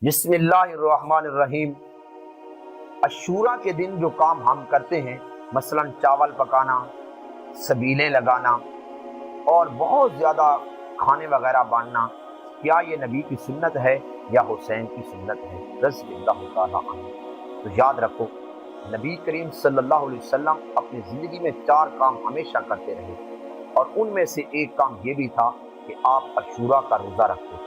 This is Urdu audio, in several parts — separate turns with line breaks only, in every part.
بسم اللہ الرحمن الرحیم۔ عاشوراء کے دن جو کام ہم کرتے ہیں، مثلا چاول پکانا، سبیلیں لگانا اور بہت زیادہ کھانے وغیرہ بانٹنا، کیا یہ نبی کی سنت ہے یا حسین کی سنت ہے رضی اللہ تعالیٰ عنہ؟ تو یاد رکھو، نبی کریم صلی اللہ علیہ وسلم اپنی زندگی میں 4 کام ہمیشہ کرتے رہے، اور ان میں سے ایک کام یہ بھی تھا کہ آپ عاشوراء کا روزہ رکھتے تھے۔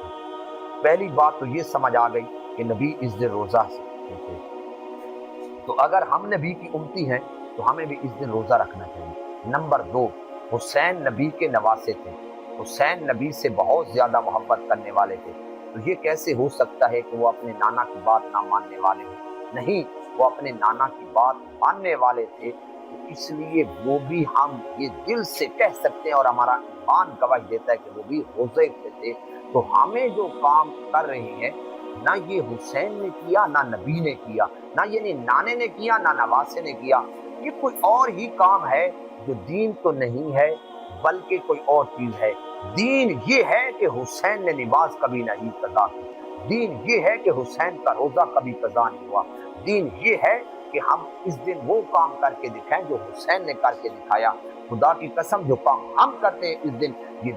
پہلی بات تو یہ سمجھ آ گئی کہ نبی اس دن روزہ رکھتے تھے، تو اگر ہم نبی کی امتی ہیں تو ہمیں بھی اس دن روزہ رکھنا چاہیے۔ نمبر 2، حسین نبی کے نواسے تھے، حسین نبی سے بہت زیادہ محبت کرنے والے تھے، تو یہ کیسے ہو سکتا ہے کہ وہ اپنے نانا کی بات نہ ماننے والے ہوں؟ نہیں، وہ اپنے نانا کی بات ماننے والے تھے، تو اس لیے وہ بھی ہم یہ دل سے کہہ سکتے ہیں، اور ہمارا ایمان گواہی دیتا ہے کہ وہ بھی روزے تھے۔ تو ہمیں جو کام کر رہے ہیں، نہ یہ حسین نے کیا نہ نبی نے کیا، نہ یہ نانے نے کیا نہ نواسے نے کیا، یہ کوئی اور ہی کام ہے جو دین تو نہیں ہے بلکہ کوئی اور چیز ہے۔ دین یہ ہے کہ حسین نے نماز کبھی نہیں قضا کی، دین یہ ہے کہ حسین کا روزہ کبھی قضا نہیں ہوا، دین یہ ہے کہ ہم اس دن وہ کام کر کے دکھائیں جو حسین نے کر کے دکھایا۔ خدا کی قسم، جو کام ہم کرتے ہیں اس دن، یہ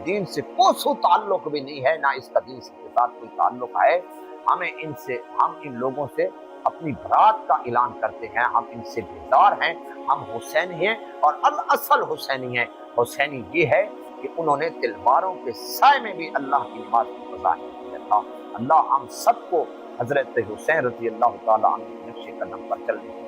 دین سے کوسوں تعلق بھی نہیں ہے، نہ اس کا دین کے ساتھ کوئی تعلق ہے۔ ہم ان لوگوں سے اپنی برات کا اعلان کرتے ہیں، ہم ان سے بیزار ہیں، ہم حسینی ہیں اور الاصل حسینی ہیں۔ حسینی یہ ہے کہ انہوں نے تلواروں کے سائے میں بھی اللہ کی نماز کو قضا نہیں کیا تھا۔ اللہ ہم سب کو حضرت حسین رضی اللہ تعالیٰ عنہ کے نقش قدم پر چلنے